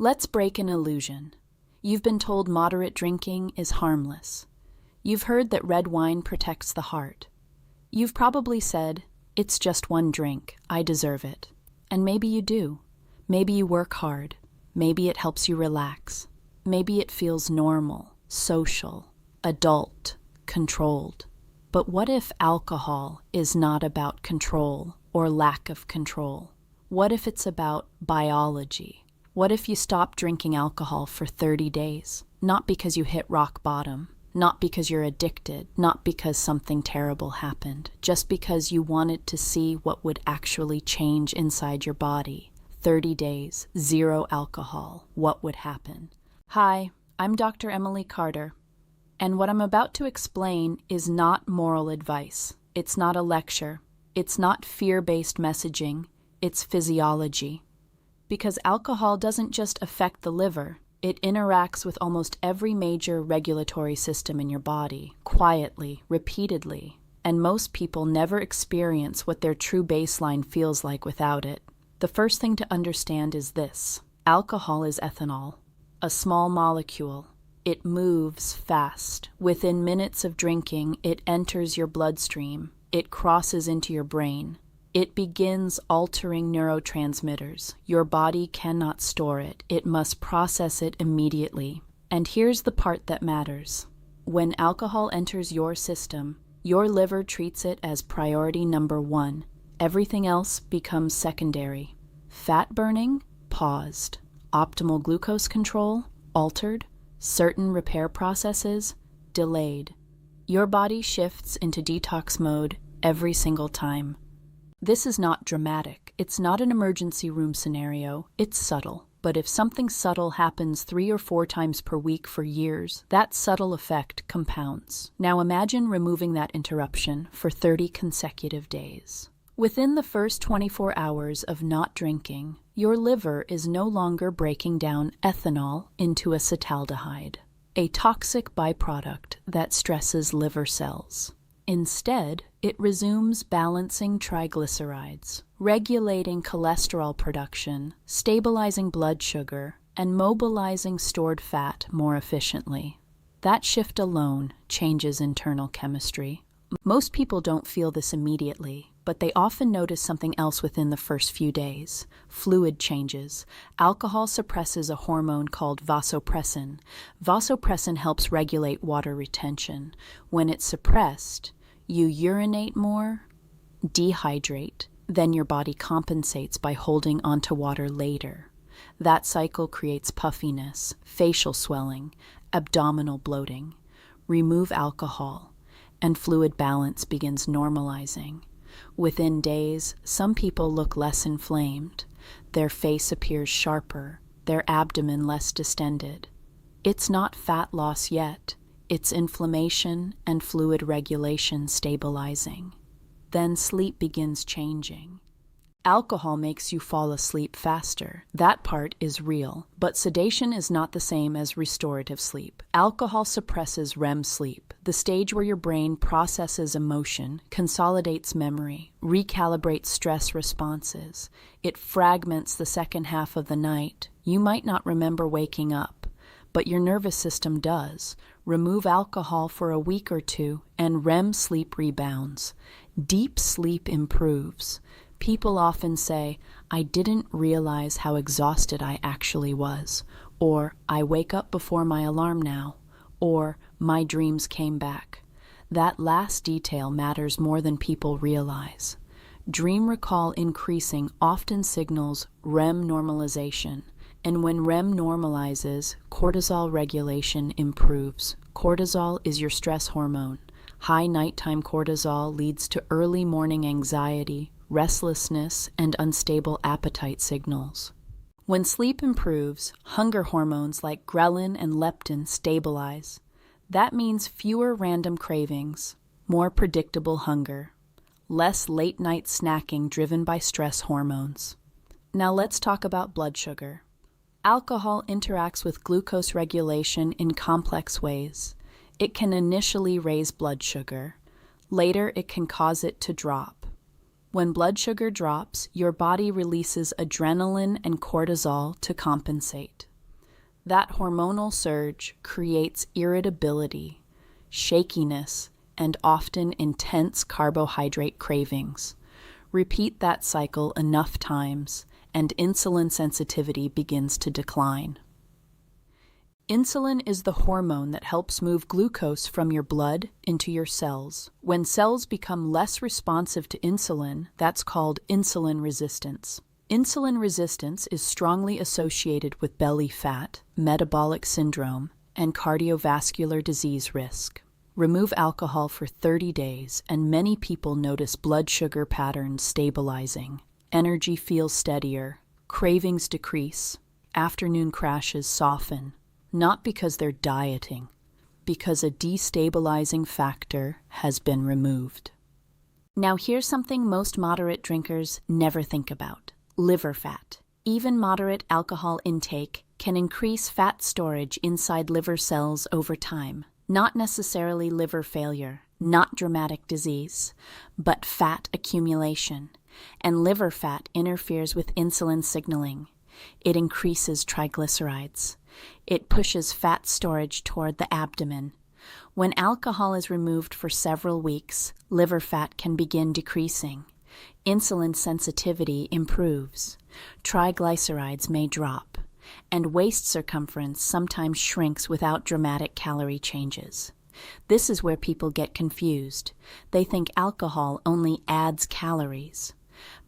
Let's break an illusion. You've been told moderate drinking is harmless. You've heard that red wine protects the heart. You've probably said, "It's just one drink, I deserve it." And maybe you do. Maybe you work hard. Maybe it helps you relax. Maybe it feels normal, social, adult, controlled. But what if alcohol is not about control or lack of control? What if it's about biology? What if you stop drinking alcohol for 30 days? Not because you hit rock bottom, not because you're addicted, not because something terrible happened, just because you wanted to see what would actually change inside your body. 30 days, zero alcohol, what would happen? Hi, I'm Dr. Emily Carter, and what I'm about to explain is not moral advice. It's not a lecture. It's not fear-based messaging. It's physiology. Because alcohol doesn't just affect the liver, it interacts with almost every major regulatory system in your body, quietly, repeatedly, and most people never experience what their true baseline feels like without it. The first thing to understand is this: alcohol is ethanol, a small molecule. It moves fast. Within minutes of drinking, it enters your bloodstream. It crosses into your brain. It begins altering neurotransmitters. Your body cannot store it. It must process it immediately. And here's the part that matters. When alcohol enters your system, your liver treats it as priority number 1. Everything else becomes secondary. Fat burning, paused. Optimal glucose control, altered. Certain repair processes, delayed. Your body shifts into detox mode every single time. This is not dramatic. It's not an emergency room scenario. It's subtle. But if something subtle happens 3 or 4 times per week for years, that subtle effect compounds. Now imagine removing that interruption for 30 consecutive days. Within the first 24 hours of not drinking, your liver is no longer breaking down ethanol into acetaldehyde, a toxic byproduct that stresses liver cells. Instead, it resumes balancing triglycerides, regulating cholesterol production, stabilizing blood sugar, and mobilizing stored fat more efficiently. That shift alone changes internal chemistry. Most people don't feel this immediately, but they often notice something else within the first few days. Fluid changes. Alcohol suppresses a hormone called vasopressin. Vasopressin helps regulate water retention. When it's suppressed, you urinate more, dehydrate, then your body compensates by holding onto water later. That cycle creates puffiness, facial swelling, abdominal bloating. Remove alcohol, and fluid balance begins normalizing. Within days, some people look less inflamed. Their face appears sharper, their abdomen less distended. It's not fat loss yet. It's inflammation and fluid regulation stabilizing. Then sleep begins changing. Alcohol makes you fall asleep faster. That part is real, but sedation is not the same as restorative sleep. Alcohol suppresses REM sleep, the stage where your brain processes emotion, consolidates memory, recalibrates stress responses. It fragments the second half of the night. You might not remember waking up, but your nervous system does. Remove alcohol for a week or 2, and REM sleep rebounds. Deep sleep improves. People often say, "I didn't realize how exhausted I actually was," or "I wake up before my alarm now," or "my dreams came back." That last detail matters more than people realize. Dream recall increasing often signals REM normalization, and when REM normalizes, cortisol regulation improves. Cortisol is your stress hormone. High nighttime cortisol leads to early morning anxiety, restlessness, and unstable appetite signals. When sleep improves, hunger hormones like ghrelin and leptin stabilize. That means fewer random cravings, more predictable hunger, less late-night snacking driven by stress hormones. Now let's talk about blood sugar. Alcohol interacts with glucose regulation in complex ways. It can initially raise blood sugar. Later, it can cause it to drop. When blood sugar drops, your body releases adrenaline and cortisol to compensate. That hormonal surge creates irritability, shakiness, and often intense carbohydrate cravings. Repeat that cycle enough times, and insulin sensitivity begins to decline. Insulin is the hormone that helps move glucose from your blood into your cells. When cells become less responsive to insulin, that's called insulin resistance. Insulin resistance is strongly associated with belly fat, metabolic syndrome, and cardiovascular disease risk. Remove alcohol for 30 days, and many people notice blood sugar patterns stabilizing. Energy feels steadier, cravings decrease, afternoon crashes soften, not because they're dieting, because a destabilizing factor has been removed. Now here's something most moderate drinkers never think about: liver fat. Even moderate alcohol intake can increase fat storage inside liver cells over time. Not necessarily liver failure, not dramatic disease, but fat accumulation. And liver fat interferes with insulin signaling. It increases triglycerides. It pushes fat storage toward the abdomen. When alcohol is removed for several weeks, liver fat can begin decreasing. Insulin sensitivity improves. Triglycerides may drop, and waist circumference sometimes shrinks without dramatic calorie changes. This is where people get confused. They think alcohol only adds calories,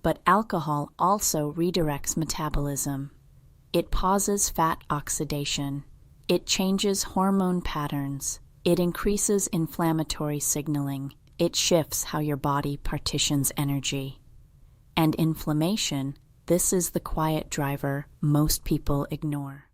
but alcohol also redirects metabolism. It pauses fat oxidation. It changes hormone patterns. It increases inflammatory signaling. It shifts how your body partitions energy. And inflammation, this is the quiet driver most people ignore.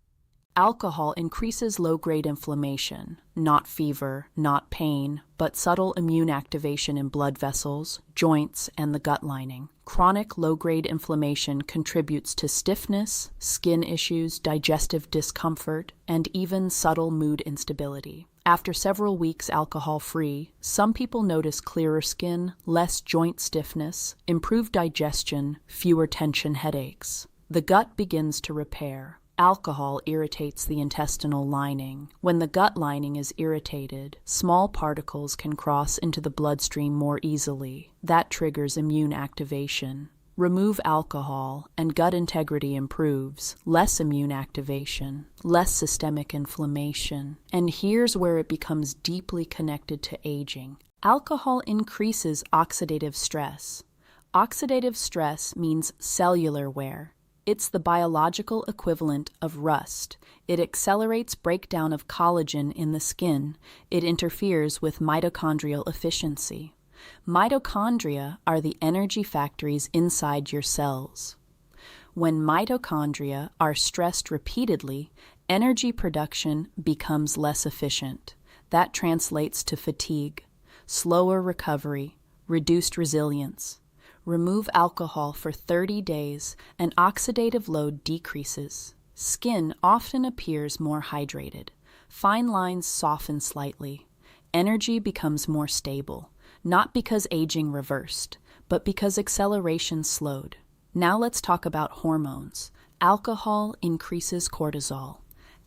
Alcohol increases low-grade inflammation, not fever, not pain, but subtle immune activation in blood vessels, joints, and the gut lining. Chronic low-grade inflammation contributes to stiffness, skin issues, digestive discomfort, and even subtle mood instability. After several weeks alcohol-free, some people notice clearer skin, less joint stiffness, improved digestion, fewer tension headaches. The gut begins to repair. Alcohol irritates the intestinal lining. When the gut lining is irritated, small particles can cross into the bloodstream more easily. That triggers immune activation. Remove alcohol, and gut integrity improves. Less immune activation, less systemic inflammation. And here's where it becomes deeply connected to aging. Alcohol increases oxidative stress. Oxidative stress means cellular wear. It's the biological equivalent of rust. It accelerates breakdown of collagen in the skin. It interferes with mitochondrial efficiency. Mitochondria are the energy factories inside your cells. When mitochondria are stressed repeatedly, energy production becomes less efficient. That translates to fatigue, slower recovery, reduced resilience. Remove alcohol for 30 days, and oxidative load decreases. Skin often appears more hydrated. Fine lines soften slightly. Energy becomes more stable, not because aging reversed, but because acceleration slowed. Now let's talk about hormones. Alcohol increases cortisol.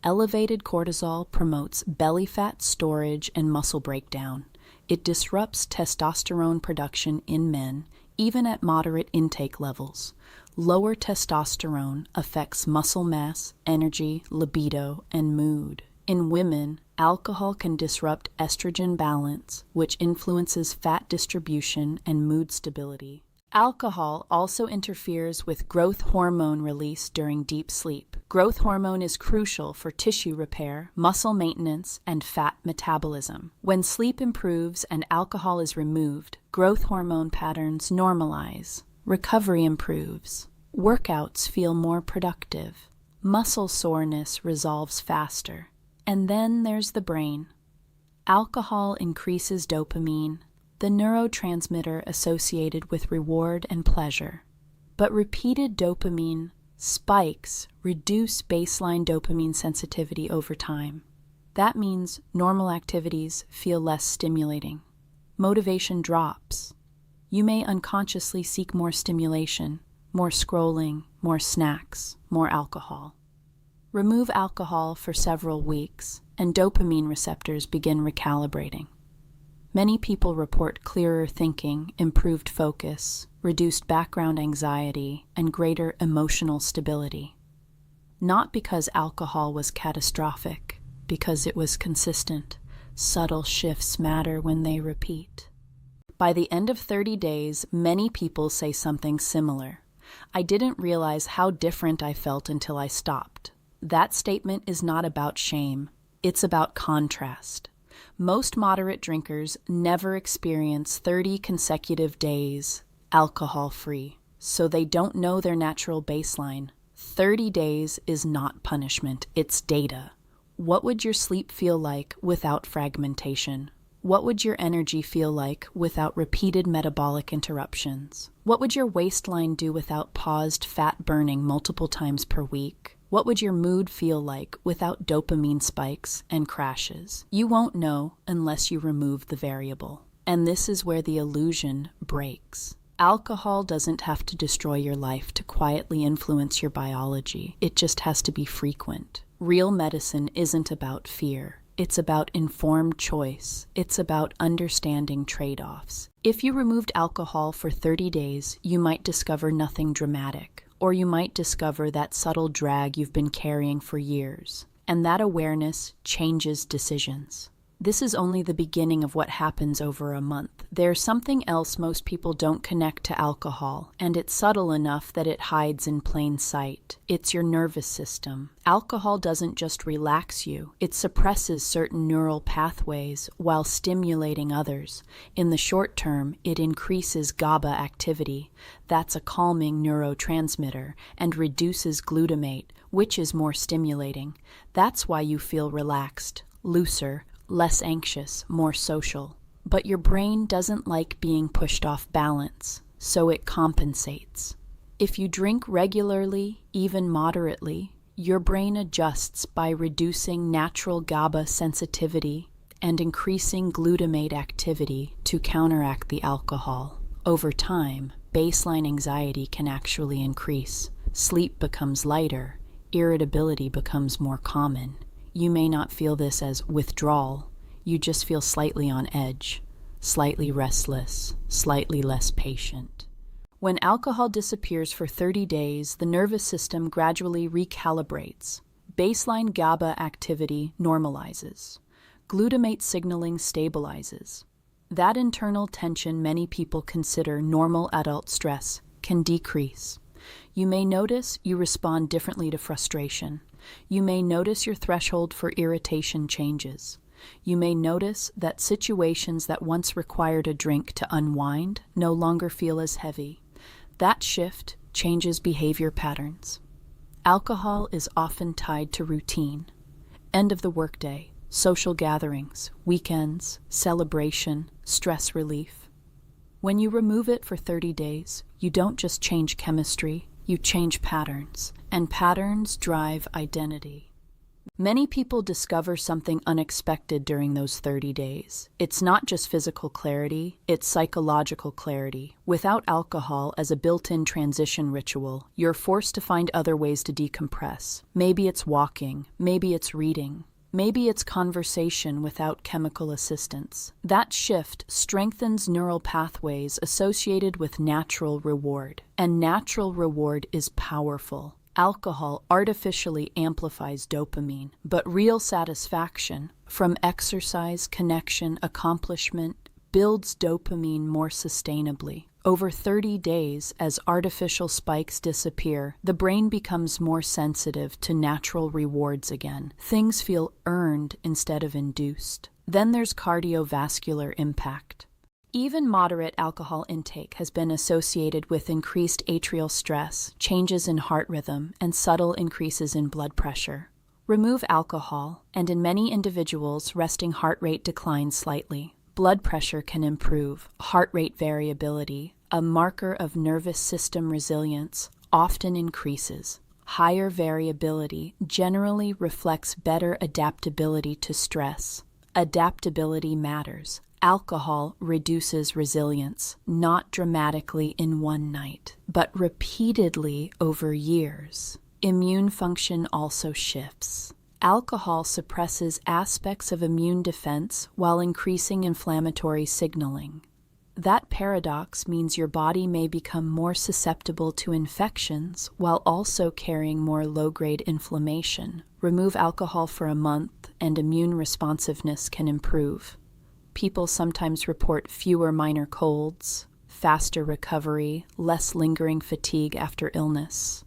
Elevated cortisol promotes belly fat storage and muscle breakdown. It disrupts testosterone production in men, even at moderate intake levels. Lower testosterone affects muscle mass, energy, libido, and mood. In women, alcohol can disrupt estrogen balance, which influences fat distribution and mood stability. Alcohol also interferes with growth hormone release during deep sleep. Growth hormone is crucial for tissue repair, muscle maintenance, and fat metabolism. When sleep improves and alcohol is removed, growth hormone patterns normalize. Recovery improves. Workouts feel more productive. Muscle soreness resolves faster. And then there's the brain. Alcohol increases dopamine, the neurotransmitter associated with reward and pleasure. But repeated dopamine spikes reduce baseline dopamine sensitivity over time. That means normal activities feel less stimulating. Motivation drops. You may unconsciously seek more stimulation, more scrolling, more snacks, more alcohol. Remove alcohol for several weeks, and dopamine receptors begin recalibrating. Many people report clearer thinking, improved focus, reduced background anxiety, and greater emotional stability. Not because alcohol was catastrophic, because it was consistent. Subtle shifts matter when they repeat. By the end of 30 days, many people say something similar. I didn't realize how different I felt until I stopped. That statement is not about shame. It's about contrast. Most moderate drinkers never experience 30 consecutive days alcohol-free, so they don't know their natural baseline. 30 days is not punishment, it's data. What would your sleep feel like without fragmentation? What would your energy feel like without repeated metabolic interruptions? What would your waistline do without paused fat burning multiple times per week? What would your mood feel like without dopamine spikes and crashes? You won't know unless you remove the variable. And this is where the illusion breaks. Alcohol doesn't have to destroy your life to quietly influence your biology. It just has to be frequent. Real medicine isn't about fear. It's about informed choice. It's about understanding trade-offs. If you removed alcohol for 30 days, you might discover nothing dramatic. Or you might discover that subtle drag you've been carrying for years. And that awareness changes decisions. This is only the beginning of what happens over a month. There's something else most people don't connect to alcohol, and it's subtle enough that it hides in plain sight. It's your nervous system. Alcohol doesn't just relax you, it suppresses certain neural pathways while stimulating others. In the short term, it increases GABA activity. That's a calming neurotransmitter, and reduces glutamate, which is more stimulating. That's why you feel relaxed, looser, less anxious, more social. But your brain doesn't like being pushed off balance, so it compensates. If you drink regularly, even moderately, your brain adjusts by reducing natural GABA sensitivity and increasing glutamate activity to counteract the alcohol. Over time, baseline anxiety can actually increase. Sleep becomes lighter, irritability becomes more common. You may not feel this as withdrawal, you just feel slightly on edge, slightly restless, slightly less patient. When alcohol disappears for 30 days, the nervous system gradually recalibrates. Baseline GABA activity normalizes. Glutamate signaling stabilizes. That internal tension many people consider normal adult stress can decrease. You may notice you respond differently to frustration. You may notice your threshold for irritation changes. You may notice that situations that once required a drink to unwind no longer feel as heavy. That shift changes behavior patterns. Alcohol is often tied to routine. End of the workday, social gatherings, weekends, celebration, stress relief. When you remove it for 30 days, you don't just change chemistry, you change patterns, and patterns drive identity. Many people discover something unexpected during those 30 days. It's not just physical clarity, it's psychological clarity. Without alcohol as a built-in transition ritual, you're forced to find other ways to decompress. Maybe it's walking, maybe it's reading, maybe it's conversation without chemical assistance. That shift strengthens neural pathways associated with natural reward. And natural reward is powerful. Alcohol artificially amplifies dopamine, but real satisfaction from exercise, connection, accomplishment builds dopamine more sustainably. Over 30 days, as artificial spikes disappear, the brain becomes more sensitive to natural rewards again. Things feel earned instead of induced. Then there's cardiovascular impact. Even moderate alcohol intake has been associated with increased atrial stress, changes in heart rhythm, and subtle increases in blood pressure. Remove alcohol, and in many individuals, resting heart rate declines slightly. Blood pressure can improve. Heart rate variability, a marker of nervous system resilience, often increases. Higher variability generally reflects better adaptability to stress. Adaptability matters. Alcohol reduces resilience, not dramatically in one night, but repeatedly over years. Immune function also shifts. Alcohol suppresses aspects of immune defense while increasing inflammatory signaling. That paradox means your body may become more susceptible to infections while also carrying more low-grade inflammation. Remove alcohol for a month and immune responsiveness can improve. People sometimes report fewer minor colds, faster recovery, less lingering fatigue after illness.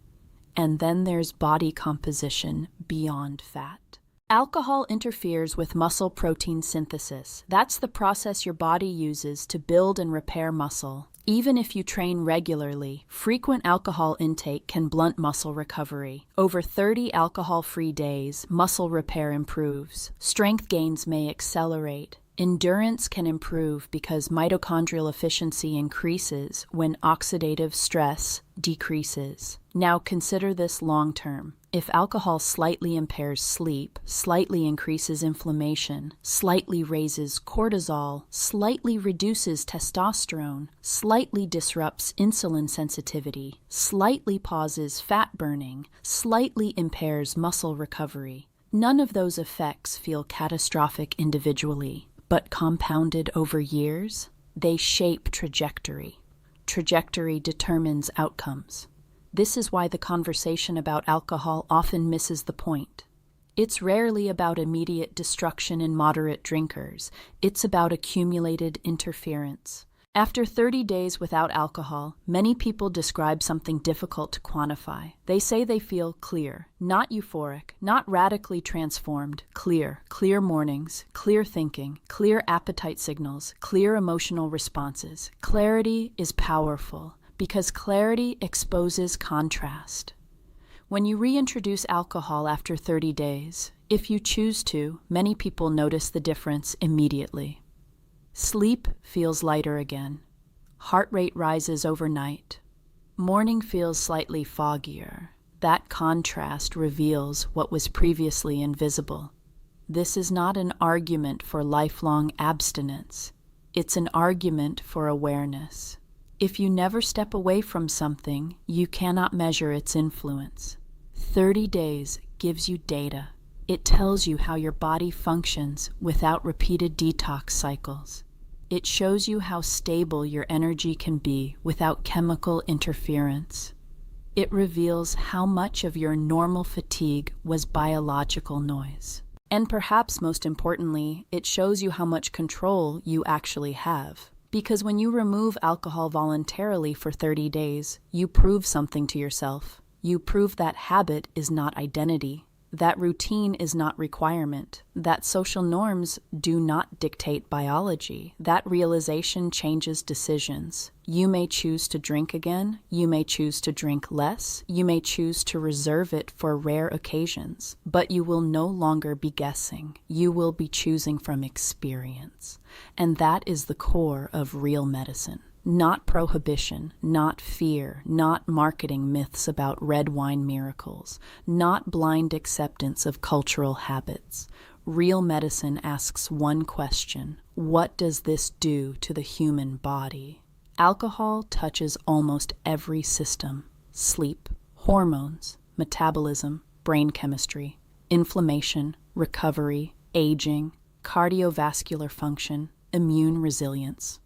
And then there's body composition beyond fat. Alcohol interferes with muscle protein synthesis. That's the process your body uses to build and repair muscle. Even if you train regularly, frequent alcohol intake can blunt muscle recovery. Over 30 alcohol-free days, muscle repair improves. Strength gains may accelerate. Endurance can improve because mitochondrial efficiency increases when oxidative stress decreases. Now consider this long-term. If alcohol slightly impairs sleep, slightly increases inflammation, slightly raises cortisol, slightly reduces testosterone, slightly disrupts insulin sensitivity, slightly pauses fat burning, slightly impairs muscle recovery, none of those effects feel catastrophic individually. But compounded over years, they shape trajectory. Trajectory determines outcomes. This is why the conversation about alcohol often misses the point. It's rarely about immediate destruction in moderate drinkers. It's about accumulated interference. After 30 days without alcohol, many people describe something difficult to quantify. They say they feel clear, not euphoric, not radically transformed, clear mornings, clear thinking, clear appetite signals, clear emotional responses. Clarity is powerful because clarity exposes contrast. When you reintroduce alcohol after 30 days, if you choose to, many people notice the difference immediately. Sleep feels lighter again. Heart rate rises overnight. Morning feels slightly foggier. That contrast reveals what was previously invisible. This is not an argument for lifelong abstinence. It's an argument for awareness. If you never step away from something, you cannot measure its influence. 30 days gives you data. It tells you how your body functions without repeated detox cycles. It shows you how stable your energy can be without chemical interference. It reveals how much of your normal fatigue was biological noise. And perhaps most importantly, it shows you how much control you actually have. Because when you remove alcohol voluntarily for 30 days, you prove something to yourself. You prove that habit is not identity. That routine is not requirement, that social norms do not dictate biology. That realization changes decisions. You may choose to drink again, you may choose to drink less, you may choose to reserve it for rare occasions, but you will no longer be guessing. You will be choosing from experience. And that is the core of real medicine. Not prohibition, not fear, not marketing myths about red wine miracles, not blind acceptance of cultural habits. Real medicine asks one question: what does this do to the human body? Alcohol touches almost every system: sleep, hormones, metabolism, brain chemistry, inflammation, recovery, aging, cardiovascular function, immune resilience.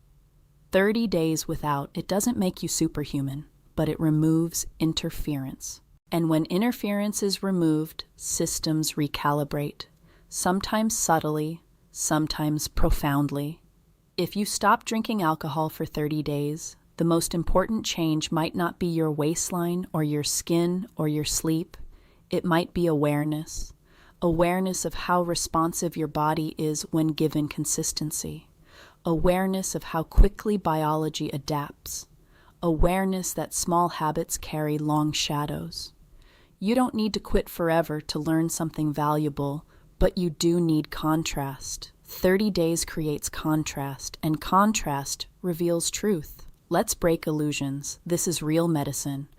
30 days without, it doesn't make you superhuman, but it removes interference. And when interference is removed, systems recalibrate, sometimes subtly, sometimes profoundly. If you stop drinking alcohol for 30 days, the most important change might not be your waistline or your skin or your sleep. It might be awareness. Awareness of how responsive your body is when given consistency. Awareness of how quickly biology adapts. Awareness that small habits carry long shadows. You don't need to quit forever to learn something valuable, but you do need contrast. 30 days creates contrast, and contrast reveals truth. Let's break illusions. This is real medicine.